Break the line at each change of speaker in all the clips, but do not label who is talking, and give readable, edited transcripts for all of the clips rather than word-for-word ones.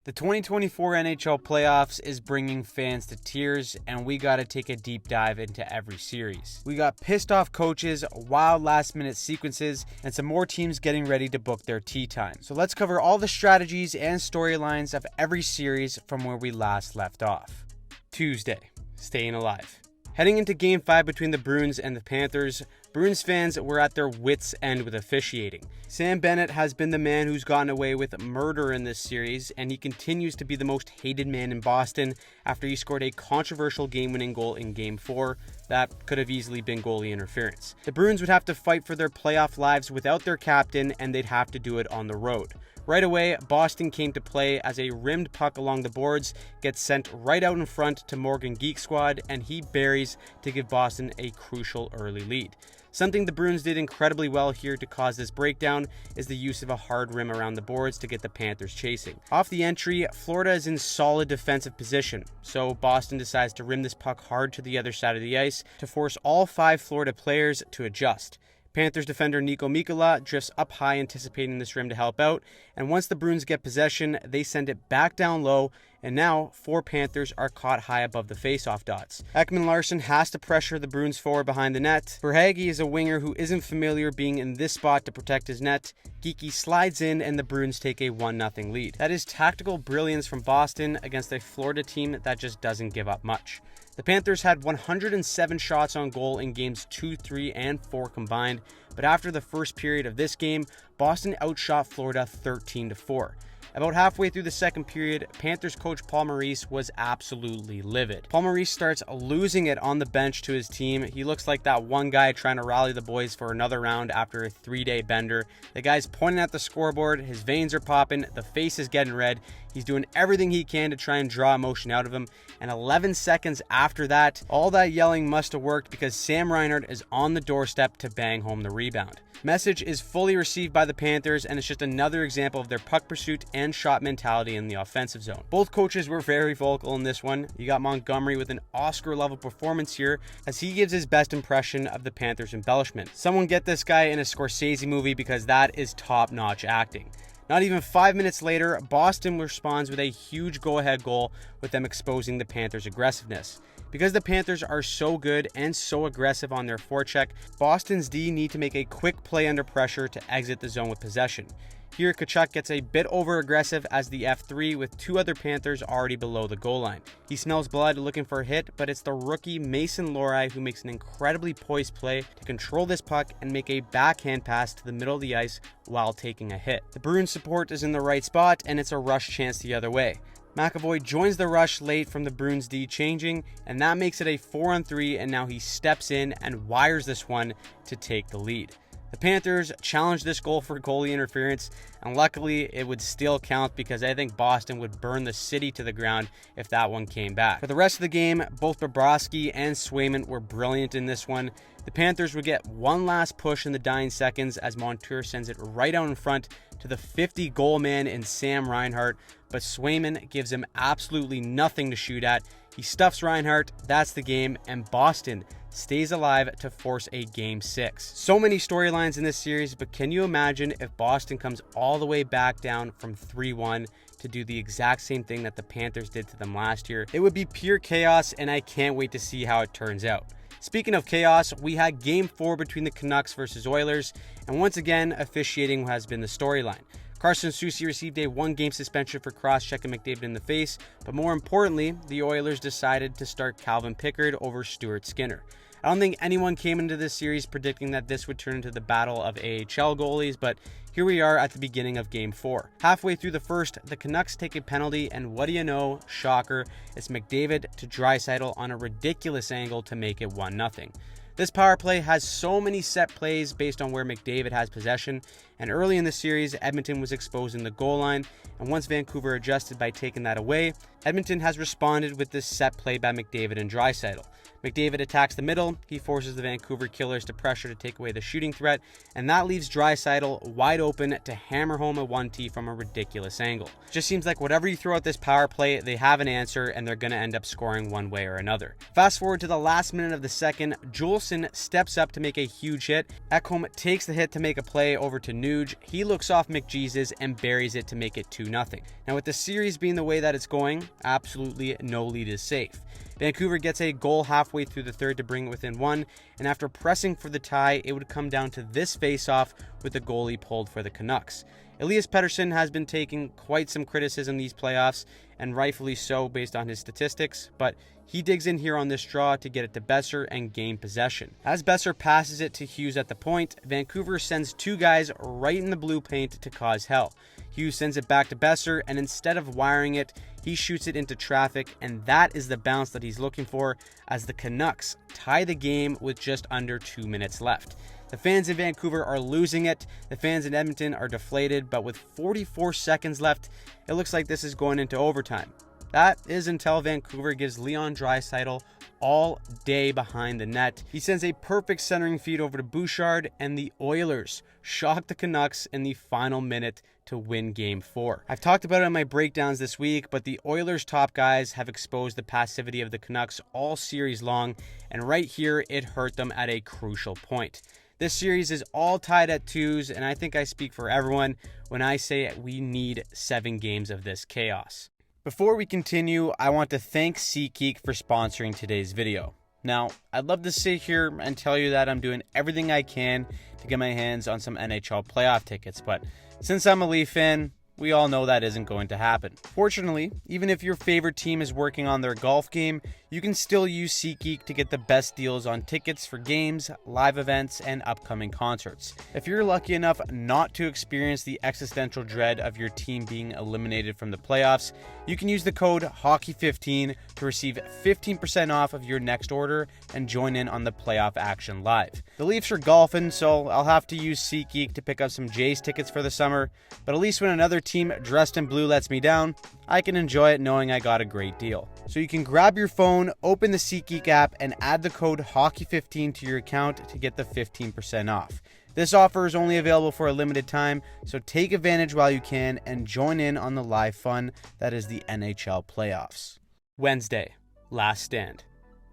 The 2024 NHL playoffs is bringing fans to tears, and we got to take a deep dive into every series. We got pissed off coaches, wild last minute sequences, and some more teams getting ready to book their tea time. So let's cover all the strategies and storylines of every series from where we last left off. Tuesday, staying alive. Heading into Game 5 between the Bruins and the Panthers, Bruins fans were at their wits' end with officiating. Sam Bennett has been the man who's gotten away with murder in this series, and he continues to be the most hated man in Boston after he scored a controversial game-winning goal in Game 4 that could have easily been goalie interference. The Bruins would have to fight for their playoff lives without their captain, and they'd have to do it on the road. Right away, Boston came to play as a rimmed puck along the boards gets sent right out in front to Morgan Geek Squad, and he buries to give Boston a crucial early lead. Something the Bruins did incredibly well here to cause this breakdown is the use of a hard rim around the boards to get the Panthers chasing. Off the entry, Florida is in solid defensive position, so Boston decides to rim this puck hard to the other side of the ice to force all 5 Florida players to adjust. Panthers defender Nico Mikkola drifts up high anticipating this rim to help out, and once the Bruins get possession, they send it back down low, and now 4 Panthers are caught high above the face-off dots. Ekman Larsson has to pressure the Bruins forward behind the net. Verhaeghe is a winger who isn't familiar being in this spot to protect his net. Geeky slides in and the Bruins take a 1-0 lead. That is tactical brilliance from Boston against a Florida team that just doesn't give up much. The Panthers had 107 shots on goal in games 2, 3, and 4 combined, but after the first period of this game, Boston outshot Florida 13-4. About halfway through the second period, Panthers coach Paul Maurice was absolutely livid. Paul Maurice starts losing it on the bench to his team. He looks like that one guy trying to rally the boys for another round after a 3-day bender. The guy's pointing at the scoreboard, his veins are popping, the face is getting red. He's doing everything he can to try and draw emotion out of him. And 11 seconds after that, all that yelling must have worked because Sam Reinhart is on the doorstep to bang home the rebound. Message is fully received by the Panthers, and it's just another example of their puck pursuit and shot mentality in the offensive zone. Both coaches were very vocal in this one. You got Montgomery with an Oscar-level performance here as he gives his best impression of the Panthers' embellishment. Someone get this guy in a Scorsese movie because that is top-notch acting. Not even 5 minutes later, Boston responds with a huge go-ahead goal with them exposing the Panthers' aggressiveness. Because the Panthers are so good and so aggressive on their forecheck, Boston's D need to make a quick play under pressure to exit the zone with possession. Here, Tkachuk gets a bit over-aggressive as the F3 with 2 other Panthers already below the goal line. He smells blood looking for a hit, but it's the rookie Mason Lohrei who makes an incredibly poised play to control this puck and make a backhand pass to the middle of the ice while taking a hit. The Bruins support is in the right spot, and it's a rush chance the other way. McAvoy joins the rush late from the Bruins D changing, and that makes it a 4-on-3, and now he steps in and wires this one to take the lead. The Panthers challenged this goal for goalie interference, and luckily it would still count because I think Boston would burn the city to the ground if that one came back. For the rest of the game, both Bobrovsky and Swayman were brilliant in this one. The Panthers would get one last push in the dying seconds as Montour sends it right out in front to the 50-goal man in Sam Reinhart, but Swayman gives him absolutely nothing to shoot at. He stuffs Reinhart, that's the game, and Boston stays alive to force a Game 6. So many storylines in this series, but can you imagine if Boston comes all the way back down from 3-1 to do the exact same thing that the Panthers did to them last year? It would be pure chaos, and I can't wait to see how it turns out. Speaking of chaos, we had Game 4 between the Canucks versus Oilers, and once again, officiating has been the storyline. Carson Soucy received a 1-game suspension for cross-checking McDavid in the face, but more importantly, the Oilers decided to start Calvin Pickard over Stuart Skinner. I don't think anyone came into this series predicting that this would turn into the battle of AHL goalies, but here we are at the beginning of Game 4. Halfway through the first, the Canucks take a penalty, and what do you know, shocker, it's McDavid to Draisaitl on a ridiculous angle to make it 1-0. This power play has so many set plays based on where McDavid has possession, and early in the series, Edmonton was exposing the goal line, and once Vancouver adjusted by taking that away, Edmonton has responded with this set play by McDavid and Draisaitl. McDavid attacks the middle. He forces the Vancouver Killers to pressure to take away the shooting threat, and that leaves Draisaitl wide open to hammer home a 1T from a ridiculous angle. It just seems like whatever you throw at this power play, they have an answer, and they're going to end up scoring one way or another. Fast forward to the last minute of the second, Juleson steps up to make a huge hit. Ekholm takes the hit to make a play over to Nuge. He looks off McJesus and buries it to make it 2-0. Now with the series being the way that it's going, absolutely no lead is safe. Vancouver gets a goal halfway through the third to bring it within one, and after pressing for the tie, it would come down to this face-off with the goalie pulled for the Canucks. Elias Pettersson has been taking quite some criticism these playoffs, and rightfully so based on his statistics, but he digs in here on this draw to get it to Besser and gain possession. As Besser passes it to Hughes at the point, Vancouver sends two guys right in the blue paint to cause hell. Hughes sends it back to Besser, and instead of wiring it, he shoots it into traffic, and that is the bounce that he's looking for as the Canucks tie the game with just under 2 minutes left. The fans in Vancouver are losing it. The fans in Edmonton are deflated, but with 44 seconds left, it looks like this is going into overtime. That is until Vancouver gives Leon Draisaitl all day behind the net. He sends a perfect centering feed over to Bouchard, and the Oilers shock the Canucks in the final minute to win Game 4. I've talked about it in my breakdowns this week, but the Oilers' top guys have exposed the passivity of the Canucks all series long, and right here it hurt them at a crucial point. This series is all tied at 2s, and I think I speak for everyone when I say we need 7 games of this chaos. Before we continue, I want to thank SeatGeek for sponsoring today's video. Now, I'd love to sit here and tell you that I'm doing everything I can to get my hands on some NHL playoff tickets, but since I'm a Leaf fan, we all know that isn't going to happen. Fortunately, even if your favorite team is working on their golf game, you can still use SeatGeek to get the best deals on tickets for games, live events, and upcoming concerts. If you're lucky enough not to experience the existential dread of your team being eliminated from the playoffs, you can use the code HOCKEY15 to receive 15% off of your next order and join in on the playoff action live. The Leafs are golfing, so I'll have to use SeatGeek to pick up some Jays tickets for the summer, but at least when another team dressed in blue lets me down, I can enjoy it knowing I got a great deal. So you can grab your phone, open the SeatGeek app, and add the code HOCKEY15 to your account to get the 15% off. This offer is only available for a limited time, so take advantage while you can and join in on the live fun that is the NHL playoffs. Wednesday, last stand.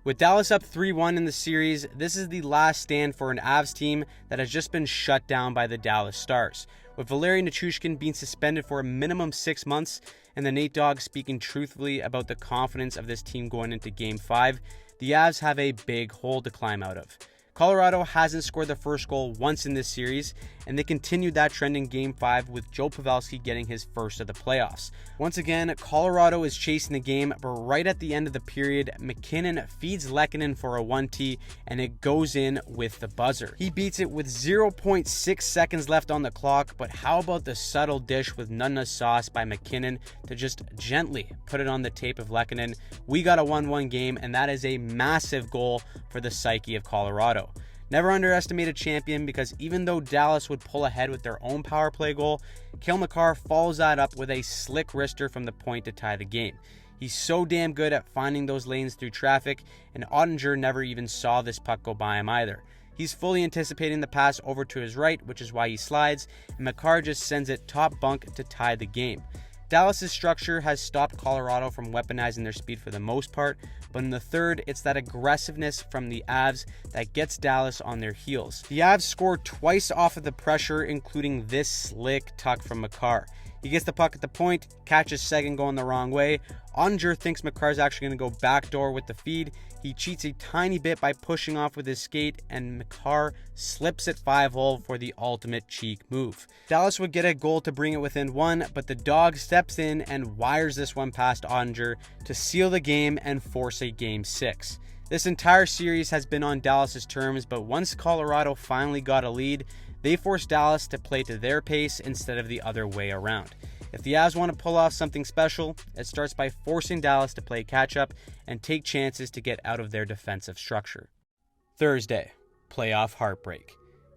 With Dallas up 3-1 in the series, this is the last stand for an Avs team that has just been shut down by the Dallas Stars. With Valeri Nichushkin being suspended for a minimum 6 months and the Nate Dogg speaking truthfully about the confidence of this team going into Game 5, the Avs have a big hole to climb out of. Colorado hasn't scored the first goal once in this series, and they continued that trend in Game 5 with Joe Pavelski getting his first of the playoffs. Once again, Colorado is chasing the game, but right at the end of the period, McKinnon feeds Lehkonen for a 1T, and it goes in with the buzzer. He beats it with 0.6 seconds left on the clock, but how about the subtle dish with none of sauce by McKinnon to just gently put it on the tape of Lehkonen? We got a 1-1 game, and that is a massive goal for the psyche of Colorado. Never underestimate a champion, because even though Dallas would pull ahead with their own power play goal, Cale Makar follows that up with a slick wrister from the point to tie the game. He's so damn good at finding those lanes through traffic, and Ottinger never even saw this puck go by him either. He's fully anticipating the pass over to his right, which is why he slides, and Makar just sends it top bunk to tie the game. Dallas's structure has stopped Colorado from weaponizing their speed for the most part, but in the third, it's that aggressiveness from the Avs that gets Dallas on their heels. The Avs scored twice off of the pressure, including this slick tuck from Makar. He gets the puck at the point, catches second going the wrong way. Ottinger thinks Makar's actually going to go backdoor with the feed. He cheats a tiny bit by pushing off with his skate, and Makar slips it 5-hole for the ultimate cheek move. Dallas would get a goal to bring it within 1, but the Dog steps in and wires this one past Ottinger to seal the game and force a Game 6. This entire series has been on Dallas's terms, but once Colorado finally got a lead, they forced Dallas to play to their pace instead of the other way around. If the Avs want to pull off something special, it starts by forcing Dallas to play catch-up and take chances to get out of their defensive structure. Thursday, playoff heartbreak.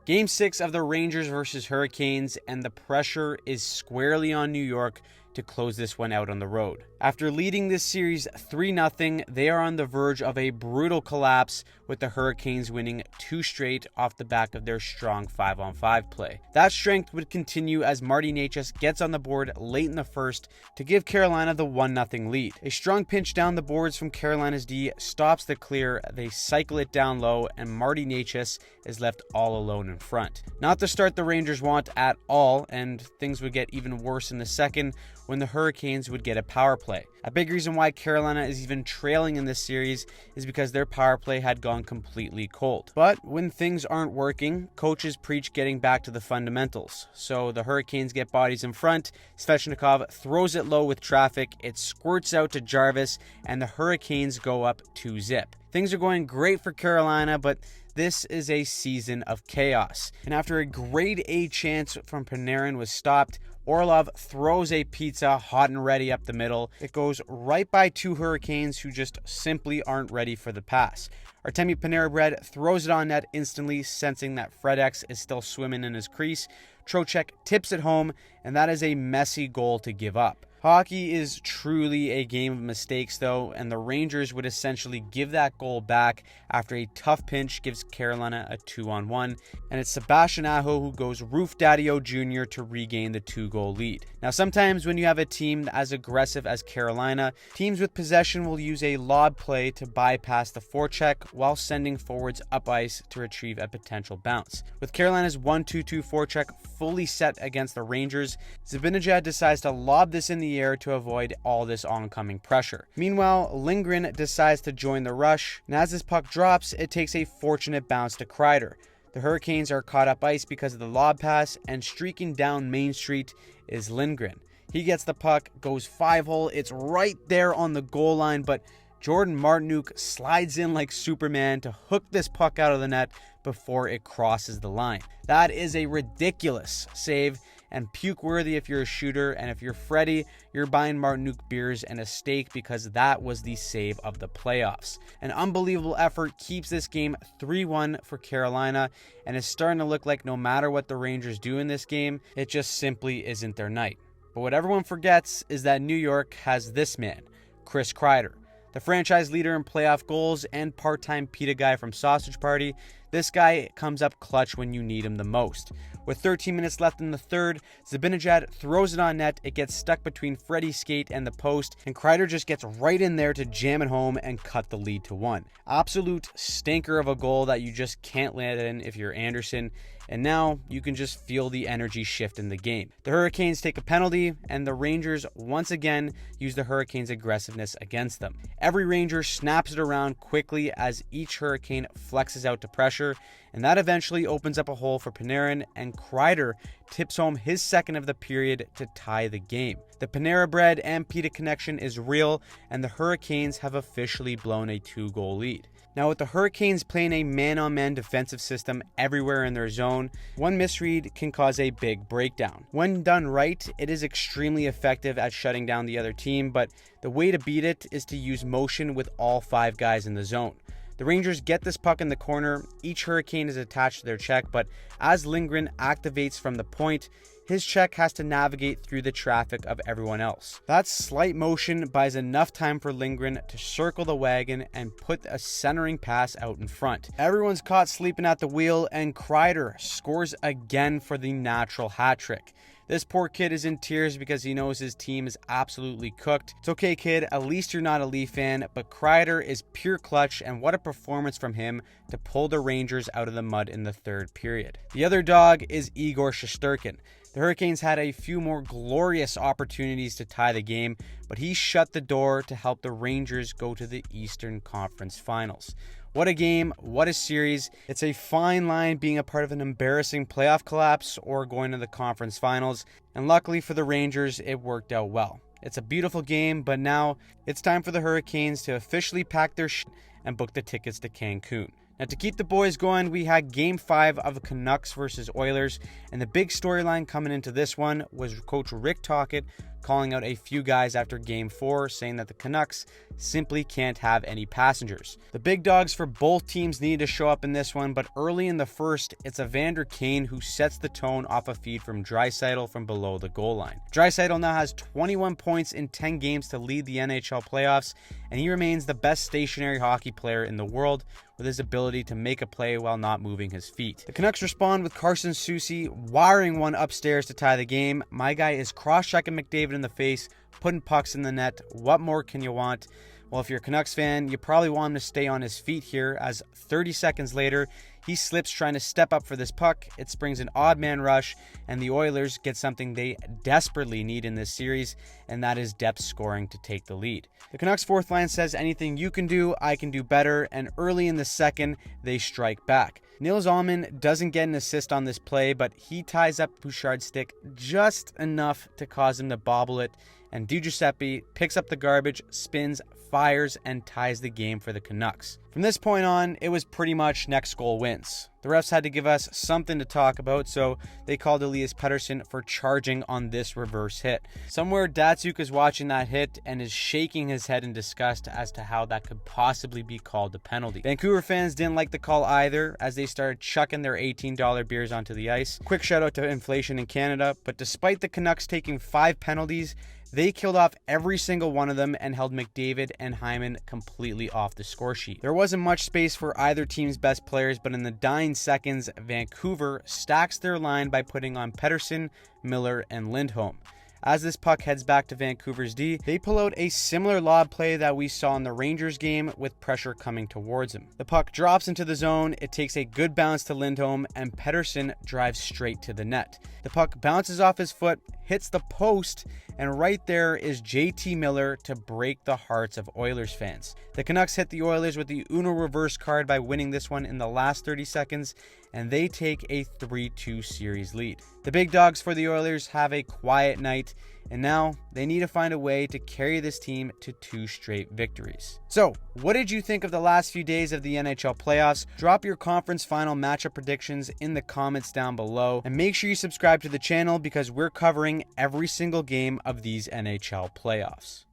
Game 6 of the Rangers versus Hurricanes, and the pressure is squarely on New York to to close this one out on the road. After leading this series 3-0, they are on the verge of a brutal collapse, with the Hurricanes winning 2 straight off the back of their strong 5-on-5 play. That strength would continue as Marty Necas gets on the board late in the first to give Carolina the 1-0 lead. A strong pinch down the boards from Carolina's D stops the clear, they cycle it down low, and Marty Necas is left all alone in front. Not the start the Rangers want at all, and things would get even worse in the second when the Hurricanes would get a power play. A big reason why Carolina is even trailing in this series is because their power play had gone completely cold. But when things aren't working, coaches preach getting back to the fundamentals. So the Hurricanes get bodies in front, Svechnikov throws it low with traffic, it squirts out to Jarvis, and the Hurricanes go up 2-0. Things are going great for Carolina, but this is a season of chaos. And after a grade A chance from Panarin was stopped, Orlov throws a pizza hot and ready up the middle. It goes right by 2 Hurricanes who just simply aren't ready for the pass. Artemi Panarin throws it on net instantly, sensing that FredEx is still swimming in his crease. Trocheck tips it home, and that is a messy goal to give up. Hockey is truly a game of mistakes, though, and the Rangers would essentially give that goal back after a tough pinch gives Carolina a 2-on-1, and it's Sebastian Aho who goes Roof Daddy-O Jr. to regain the 2-goal lead. Now, sometimes when you have a team as aggressive as Carolina, teams with possession will use a lob play to bypass the forecheck while sending forwards up ice to retrieve a potential bounce. With Carolina's 1-2-2 forecheck fully set against the Rangers, Zibanejad decides to lob this in the air to avoid all this oncoming pressure. Meanwhile, Lindgren decides to join the rush, and as this puck drops, it takes a fortunate bounce to Kreider. The Hurricanes are caught up ice because of the lob pass, and streaking down Main Street is Lindgren. He gets the puck, goes 5-hole, it's right there on the goal line, but Jordan Martinook slides in like Superman to hook this puck out of the net before it crosses the line. That is a ridiculous save and puke-worthy if you're a shooter, and if you're Freddie, you're buying Martinook beers and a steak because that was the save of the playoffs. An unbelievable effort keeps this game 3-1 for Carolina, and it's starting to look like no matter what the Rangers do in this game, it just simply isn't their night. But what everyone forgets is that New York has this man, Chris Kreider. The franchise leader in playoff goals and part-time PETA guy from Sausage Party, this guy comes up clutch when you need him the most. With 13 minutes left in the third, Zibanejad throws it on net, it gets stuck between Freddie's skate and the post, and Kreider just gets right in there to jam it home and cut the lead to 1. Absolute stinker of a goal that you just can't land in if you're Anderson, and now you can just feel the energy shift in the game. The Hurricanes take a penalty, and the Rangers once again use the Hurricanes' aggressiveness against them. Every Ranger snaps it around quickly as each Hurricane flexes out to pressure, and that eventually opens up a hole for Panarin, and Kreider tips home his second of the period to tie the game. The Panera Bread and PETA connection is real, and the Hurricanes have officially blown a 2-goal lead. Now, with the Hurricanes playing a man-on-man defensive system everywhere in their zone, one misread can cause a big breakdown. When done right, it is extremely effective at shutting down the other team, but the way to beat it is to use motion with all 5 guys in the zone. The Rangers get this puck in the corner, each Hurricane is attached to their check, but as Lindgren activates from the point, his check has to navigate through the traffic of everyone else. That slight motion buys enough time for Lindgren to circle the wagon and put a centering pass out in front. Everyone's caught sleeping at the wheel, and Kreider scores again for the natural hat trick. This poor kid is in tears because he knows his team is absolutely cooked. It's okay, kid, at least you're not a Leaf fan, but Kreider is pure clutch, and what a performance from him to pull the Rangers out of the mud in the third period. The other dog is Igor Shesterkin. The Hurricanes had a few more glorious opportunities to tie the game, but he shut the door to help the Rangers go to the Eastern Conference Finals. What a game, what a series. It's a fine line being a part of an embarrassing playoff collapse or going to the conference finals, and luckily for the Rangers, it worked out well. It's a beautiful game, but now it's time for the Hurricanes to officially pack their shit and book the tickets to Cancun. Now, to keep the boys going, we had Game 5 of Canucks versus Oilers, and the big storyline coming into this one was Coach Rick Tocchet calling out a few guys after Game 4, saying that the Canucks simply can't have any passengers. The big dogs for both teams needed to show up in this one, but early in the first, it's Evander Kane who sets the tone off a feed from Draisaitl from below the goal line. Draisaitl now has 21 points in 10 games to lead the NHL playoffs, and he remains the best stationary hockey player in the world with his ability to make a play while not moving his feet. The Canucks respond with Carson Soucy wiring one upstairs to tie the game. My guy is cross-checking McDavid in the face, putting pucks in the net. What more can you want? Well, if you're a Canucks fan, you probably want him to stay on his feet here, as 30 seconds later, he slips trying to step up for this puck. It springs an odd man rush, and the Oilers get something they desperately need in this series, and that is depth scoring to take the lead. The Canucks fourth line says, anything you can do, I can do better, and early in the second, they strike back. Nils Alman doesn't get an assist on this play, but he ties up Bouchard's stick just enough to cause him to bobble it, and DiGiuseppe picks up the garbage, spins, fires, and ties the game for the Canucks. From this point on, it was pretty much next goal wins. The refs had to give us something to talk about, so they called Elias Pettersson for charging on this reverse hit. Somewhere Datsuk is watching that hit and is shaking his head in disgust as to how that could possibly be called a penalty. Vancouver fans didn't like the call either, as they started chucking their $18 beers onto the ice. Quick shout out to inflation in Canada, but despite the Canucks taking 5 penalties, they killed off every single one of them and held McDavid and Hyman completely off the score sheet. There wasn't much space for either team's best players, but in the dying seconds, Vancouver stacks their line by putting on Pettersson, Miller, and Lindholm. As this puck heads back to Vancouver's D, they pull out a similar lob play that we saw in the Rangers game with pressure coming towards him. The puck drops into the zone, it takes a good bounce to Lindholm, and Pettersson drives straight to the net. The puck bounces off his foot, hits the post, and right there is JT Miller to break the hearts of Oilers fans. The Canucks hit the Oilers with the Uno reverse card by winning this one in the last 30 seconds, and they take a 3-2 series lead. The big dogs for the Oilers have a quiet night, and now they need to find a way to carry this team to 2 straight victories. So, what did you think of the last few days of the NHL playoffs? Drop your conference final matchup predictions in the comments down below, and make sure you subscribe to the channel because we're covering every single game of these NHL playoffs.